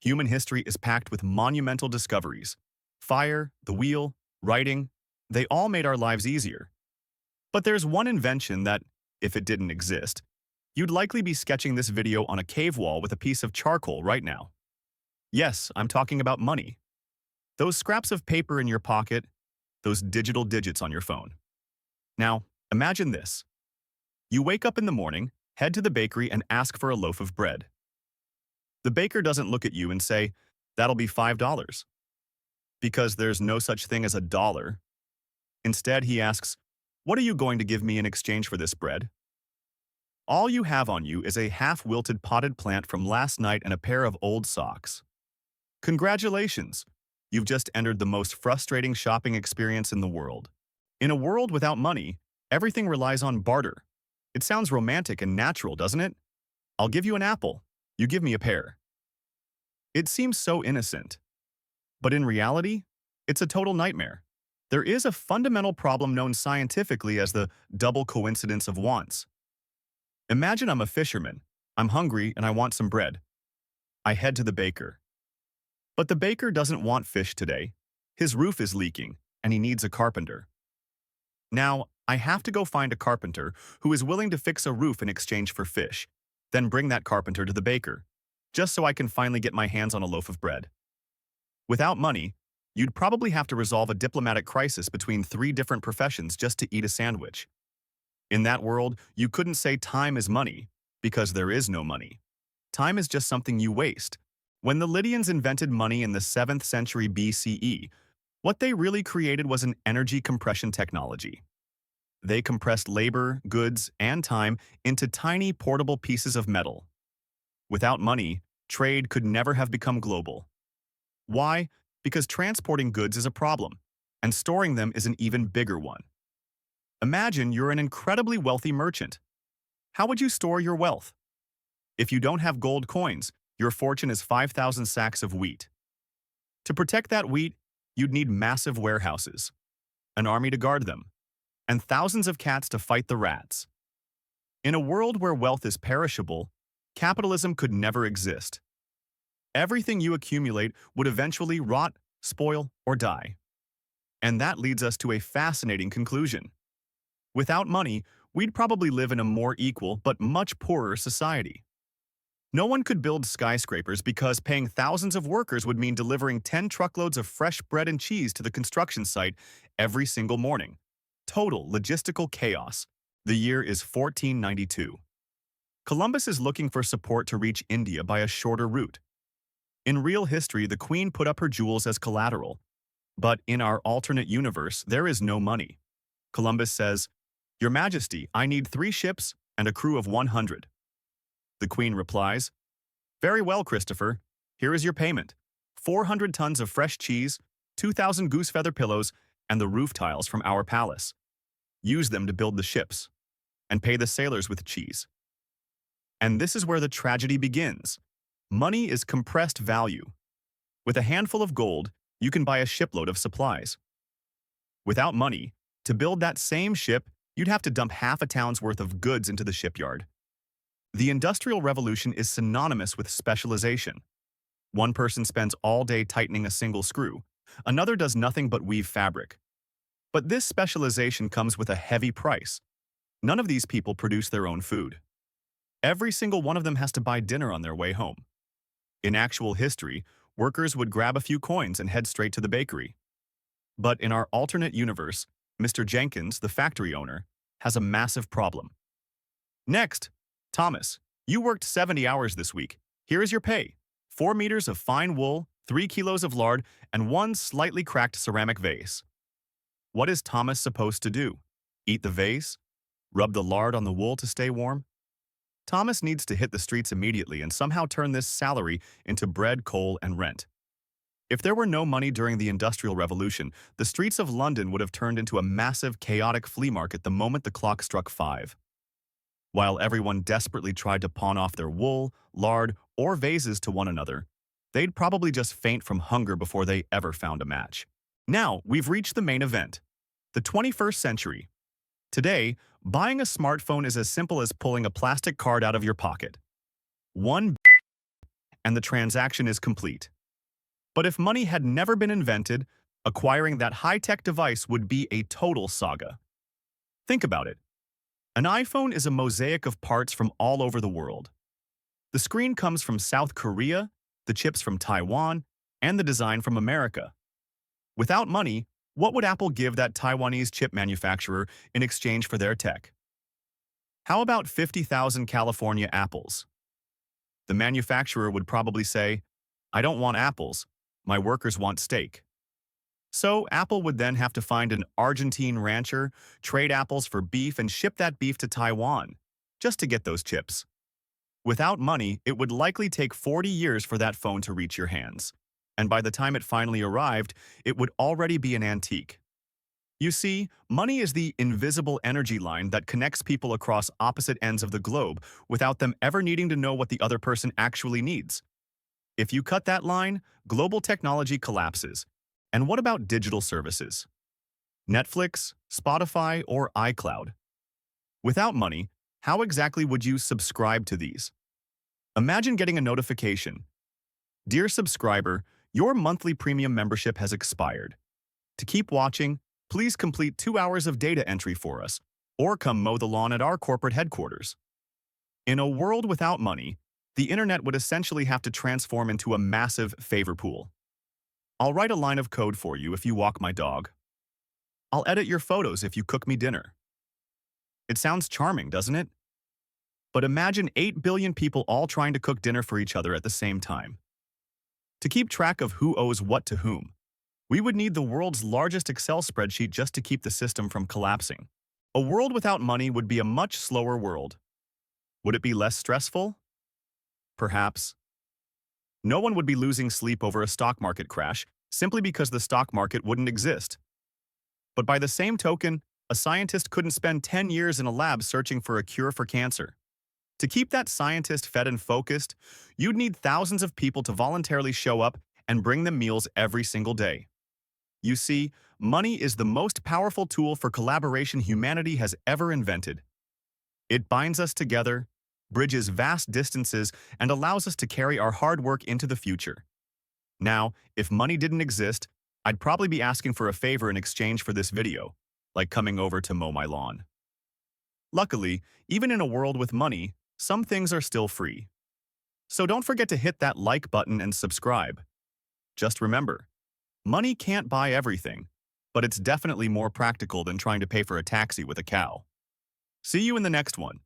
Human history is packed with monumental discoveries. Fire, the wheel, writing, they all made our lives easier. But there's one invention that, if it didn't exist, you'd likely be sketching this video on a cave wall with a piece of charcoal right now. Yes, I'm talking about money. Those scraps of paper in your pocket, those digital digits on your phone. Now, imagine this. You wake up in the morning, head to the bakery and ask for a loaf of bread. The baker doesn't look at you and say, "That'll be $5. Because there's no such thing as a dollar. Instead, he asks, "What are you going to give me in exchange for this bread?" All you have on you is a half-wilted potted plant from last night and a pair of old socks. Congratulations! You've just entered the most frustrating shopping experience in the world. In a world without money, everything relies on barter. It sounds romantic and natural, doesn't it? I'll give you an apple. You give me a pear. It seems so innocent. But in reality, it's a total nightmare. There is a fundamental problem known scientifically as the double coincidence of wants. Imagine I'm a fisherman. I'm hungry and I want some bread. I head to the baker. But the baker doesn't want fish today. His roof is leaking and he needs a carpenter. Now, I have to go find a carpenter who is willing to fix a roof in exchange for fish, then bring that carpenter to the baker, just so I can finally get my hands on a loaf of bread. Without money, you'd probably have to resolve a diplomatic crisis between 3 different professions just to eat a sandwich. In that world, you couldn't say time is money, because there is no money. Time is just something you waste. When the Lydians invented money in the 7th century BCE, what they really created was an energy compression technology. They compressed labor, goods, and time into tiny portable pieces of metal. Without money, trade could never have become global. Why? Because transporting goods is a problem, and storing them is an even bigger one. Imagine you're an incredibly wealthy merchant. How would you store your wealth? If you don't have gold coins, your fortune is 5,000 sacks of wheat. To protect that wheat, you'd need massive warehouses, an army to guard them, and thousands of cats to fight the rats. In a world where wealth is perishable, capitalism could never exist. Everything you accumulate would eventually rot, spoil, or die. And that leads us to a fascinating conclusion. Without money, we'd probably live in a more equal but much poorer society. No one could build skyscrapers because paying thousands of workers would mean delivering 10 truckloads of fresh bread and cheese to the construction site every single morning. Total logistical chaos. The year is 1492. Columbus is looking for support to reach India by a shorter route. In real history, the Queen put up her jewels as collateral. But in our alternate universe, there is no money. Columbus says, "Your Majesty, I need 3 ships and a crew of 100. The Queen replies, "Very well, Christopher. Here is your payment. 400 tons of fresh cheese, 2,000 goose feather pillows, and the roof tiles from our palace. Use them to build the ships, and pay the sailors with cheese." And this is where the tragedy begins. Money is compressed value. With a handful of gold, you can buy a shipload of supplies. Without money, to build that same ship, you'd have to dump half a town's worth of goods into the shipyard. The Industrial Revolution is synonymous with specialization. One person spends all day tightening a single screw. Another does nothing but weave fabric. But this specialization comes with a heavy price. None of these people produce their own food. Every single one of them has to buy dinner on their way home. In actual history, workers would grab a few coins and head straight to the bakery. But in our alternate universe, Mr. Jenkins, the factory owner, has a massive problem. Next, Thomas, you worked 70 hours this week. Here is your pay. 4 meters of fine wool, 3 kilos of lard, and 1 slightly cracked ceramic vase. What is Thomas supposed to do? Eat the vase? Rub the lard on the wool to stay warm? Thomas needs to hit the streets immediately and somehow turn this salary into bread, coal, and rent. If there were no money during the Industrial Revolution, the streets of London would have turned into a massive, chaotic flea market the moment the clock struck 5. While everyone desperately tried to pawn off their wool, lard, or vases to one another, they'd probably just faint from hunger before they ever found a match. Now, we've reached the main event, the 21st century. Today, buying a smartphone is as simple as pulling a plastic card out of your pocket. One and the transaction is complete. But if money had never been invented, acquiring that high-tech device would be a total saga. Think about it. An iPhone is a mosaic of parts from all over the world. The screen comes from South Korea, the chips from Taiwan, and the design from America. Without money, what would Apple give that Taiwanese chip manufacturer in exchange for their tech? How about 50,000 California apples? The manufacturer would probably say, "I don't want apples, my workers want steak." So Apple would then have to find an Argentine rancher, trade apples for beef, and ship that beef to Taiwan, just to get those chips. Without money, it would likely take 40 years for that phone to reach your hands. And by the time it finally arrived, it would already be an antique. You see, money is the invisible energy line that connects people across opposite ends of the globe without them ever needing to know what the other person actually needs. If you cut that line, global technology collapses. And what about digital services? Netflix, Spotify, or iCloud? Without money, how exactly would you subscribe to these? Imagine getting a notification. "Dear subscriber, your monthly premium membership has expired. To keep watching, please complete 2 hours of data entry for us, or come mow the lawn at our corporate headquarters." In a world without money, the internet would essentially have to transform into a massive favor pool. I'll write a line of code for you if you walk my dog. I'll edit your photos if you cook me dinner. It sounds charming, doesn't it? But imagine 8 billion people all trying to cook dinner for each other at the same time. To keep track of who owes what to whom, we would need the world's largest Excel spreadsheet just to keep the system from collapsing. A world without money would be a much slower world. Would it be less stressful? Perhaps. No one would be losing sleep over a stock market crash simply because the stock market wouldn't exist. But by the same token, a scientist couldn't spend 10 years in a lab searching for a cure for cancer. To keep that scientist fed and focused, you'd need thousands of people to voluntarily show up and bring them meals every single day. You see, money is the most powerful tool for collaboration humanity has ever invented. It binds us together, bridges vast distances, and allows us to carry our hard work into the future. Now, if money didn't exist, I'd probably be asking for a favor in exchange for this video, like coming over to mow my lawn. Luckily, even in a world with money, some things are still free. So don't forget to hit that like button and subscribe. Just remember, money can't buy everything, but it's definitely more practical than trying to pay for a taxi with a cow. See you in the next one.